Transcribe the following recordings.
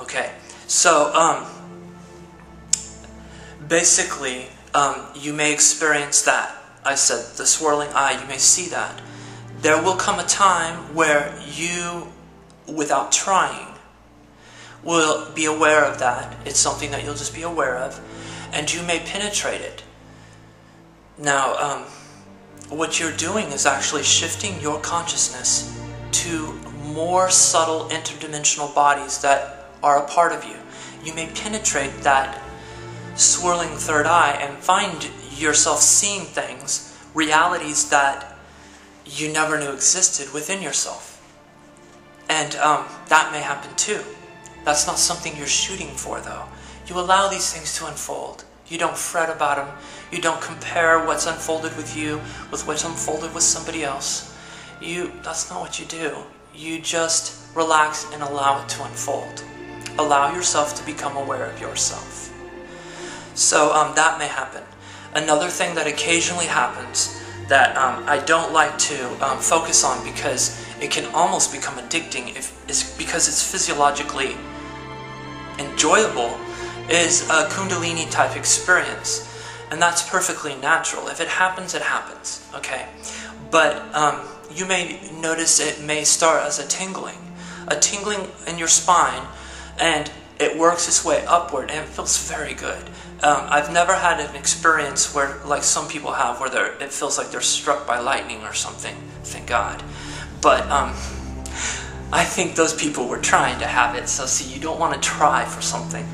Okay, so basically, you may experience that. I said the swirling eye, you may see that. There will come a time where you, without trying, will be aware of that. It's something that you'll just be aware of, and you may penetrate it. Now, what you're doing is actually shifting your consciousness to more subtle interdimensional bodies that are a part of you. You may penetrate that swirling third eye and find yourself seeing things, realities that you never knew existed within yourself. And that may happen too. That's not something you're shooting for, though. You allow these things to unfold. You don't fret about them. You don't compare what's unfolded with you with what's unfolded with somebody else. That's not what you do. You just relax and allow it to unfold. Allow yourself to become aware of yourself. So that may happen. Another thing that occasionally happens that I don't like to focus on because it can almost become addicting is because it's physiologically enjoyable, is a Kundalini type experience. And that's perfectly natural. If it happens, it happens. Okay? But you may notice it may start as a tingling in your spine, and it works its way upward, and it feels very good. I've never had an experience where, like some people have, where it feels like they're struck by lightning or something. Thank God. But I think those people were trying to have it. So see, you don't want to try for something.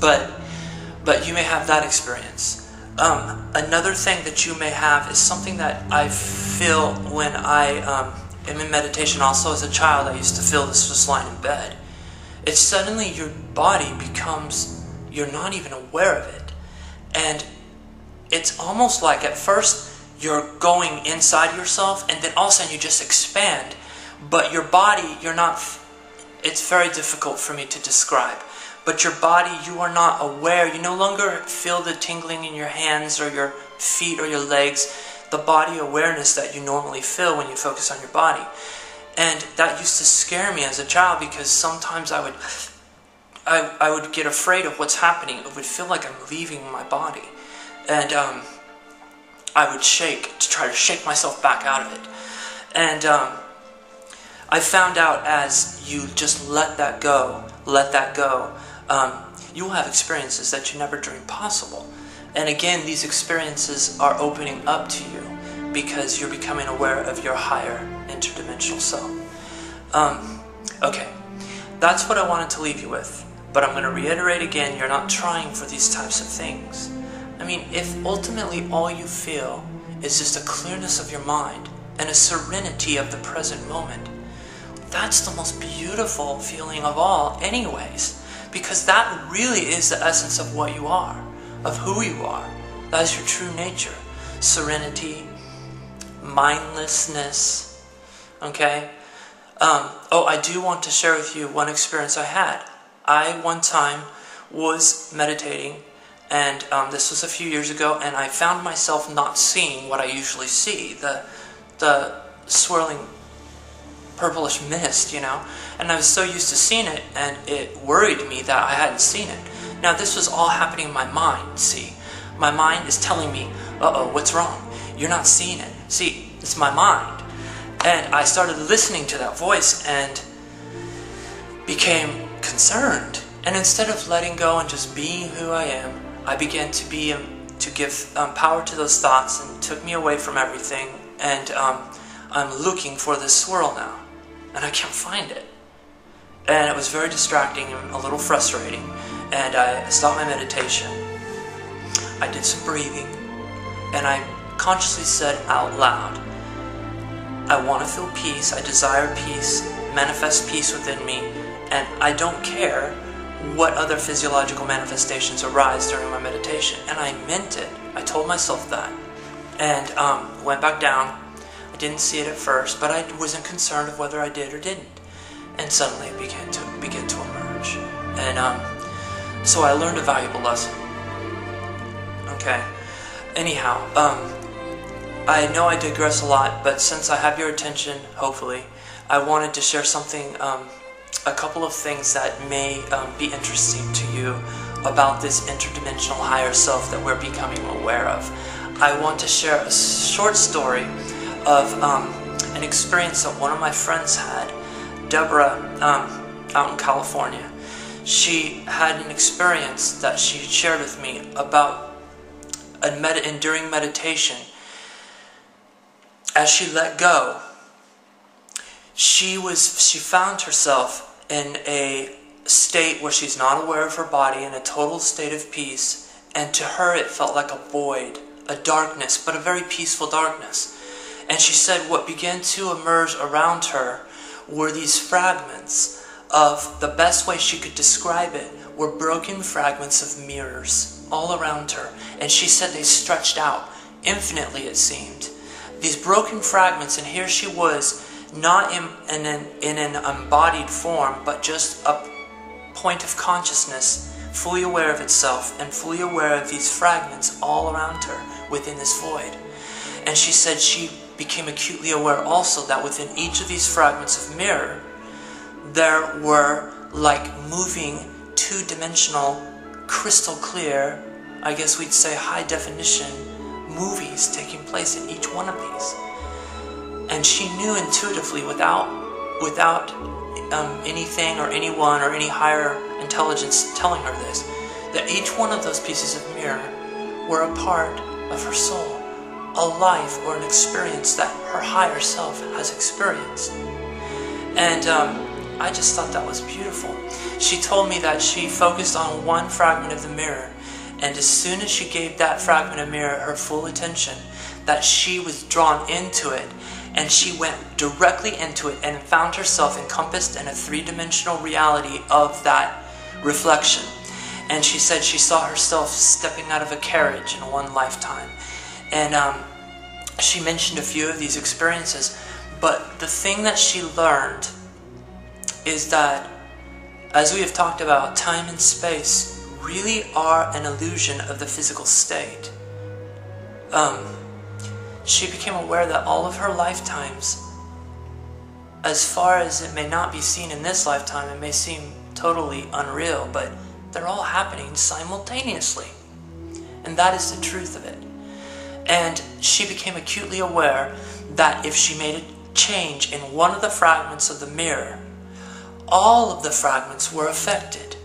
But you may have that experience. Another thing that you may have is something that I feel when I am in meditation. Also, as a child, I used to feel this just lying in bed. It's suddenly your body becomes, you're not even aware of it. And it's almost like at first you're going inside yourself, and then all of a sudden you just expand. But your body, it's very difficult for me to describe. But your body, you are not aware. You no longer feel the tingling in your hands or your feet or your legs, the body awareness that you normally feel when you focus on your body. And that used to scare me as a child, because sometimes I would get afraid of what's happening. It would feel like I'm leaving my body. And I would shake to try to shake myself back out of it. And I found out as you just let that go, you will have experiences that you never dreamed possible. And again, these experiences are opening up to you because you're becoming aware of your higher interdimensional self. Okay, that's what I wanted to leave you with. But I'm going to reiterate again, you're not trying for these types of things. I mean, if ultimately all you feel is just a clearness of your mind and a serenity of the present moment, that's the most beautiful feeling of all anyways. Because that really is the essence of what you are, of who you are. That is your true nature. Serenity, mindlessness, okay? I do want to share with you one experience I had. I, one time, was meditating, and this was a few years ago, and I found myself not seeing what I usually see, the swirling purplish mist, you know, and I was so used to seeing it, and it worried me that I hadn't seen it. Now, this was all happening in my mind, see. My mind is telling me, uh-oh, what's wrong? You're not seeing it. See, it's my mind. And I started listening to that voice and became concerned. And instead of letting go and just being who I am, I began to give power to those thoughts, and took me away from everything. And I'm looking for this swirl now, and I can't find it. And it was very distracting and a little frustrating. And I stopped my meditation. I did some breathing, and I consciously said out loud, I want to feel peace, I desire peace, manifest peace within me, and I don't care what other physiological manifestations arise during my meditation. And I meant it. I told myself that. And went back down. I didn't see it at first, but I wasn't concerned of whether I did or didn't. And suddenly it began to emerge. And so I learned a valuable lesson. Okay. Anyhow, I know I digress a lot, but since I have your attention, hopefully, I wanted to share something a couple of things that may be interesting to you about this interdimensional higher self that we're becoming aware of. I want to share a short story of an experience that one of my friends had, Deborah, out in California. She had an experience that she shared with me about during meditation. As she let go, she found herself in a state where she's not aware of her body, in a total state of peace, and to her it felt like a void, a darkness, but a very peaceful darkness. And she said what began to emerge around her were these fragments of, the best way she could describe it, were broken fragments of mirrors all around her. And she said they stretched out infinitely, it seemed. These broken fragments, and here she was, not in an embodied form, but just a point of consciousness, fully aware of itself and fully aware of these fragments all around her within this void. And she said she became acutely aware also that within each of these fragments of mirror, there were like moving two-dimensional, crystal clear, I guess we'd say high definition movies taking place in each one of these. And she knew intuitively, without anything or anyone or any higher intelligence telling her this, that each one of those pieces of mirror were a part of her soul, a life or an experience that her higher self has experienced. And I just thought that was beautiful. She told me that she focused on one fragment of the mirror, and as soon as she gave that fragment of mirror her full attention, that she was drawn into it, and she went directly into it and found herself encompassed in a three-dimensional reality of that reflection. And she said she saw herself stepping out of a carriage in one lifetime. And she mentioned a few of these experiences, but the thing that she learned is that, as we have talked about, time and space really are an illusion of the physical state. She became aware that all of her lifetimes, as far as it may not be seen in this lifetime, it may seem totally unreal, but they're all happening simultaneously. And that is the truth of it. And she became acutely aware that if she made a change in one of the fragments of the mirror, all of the fragments were affected.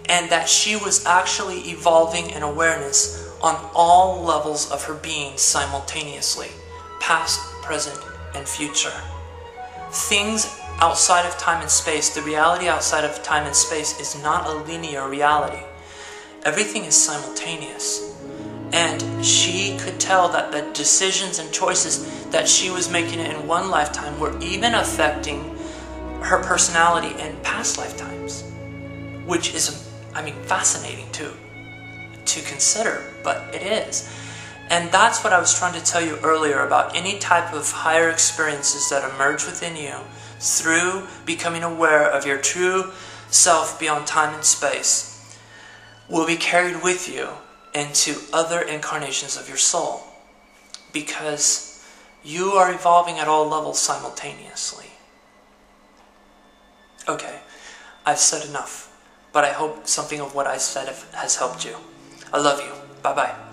And that she was actually evolving in awareness on all levels of her being simultaneously, past, present, and future. Things outside of time and space, the reality outside of time and space is not a linear reality. Everything is simultaneous. And she could tell that the decisions and choices that she was making in one lifetime were even affecting her personality in past lifetimes, which is, fascinating to consider, but it is. And that's what I was trying to tell you earlier about any type of higher experiences that emerge within you through becoming aware of your true self beyond time and space will be carried with you into other incarnations of your soul, because you are evolving at all levels simultaneously. Okay, I've said enough, but I hope something of what I said has helped you. I love you. Bye-bye.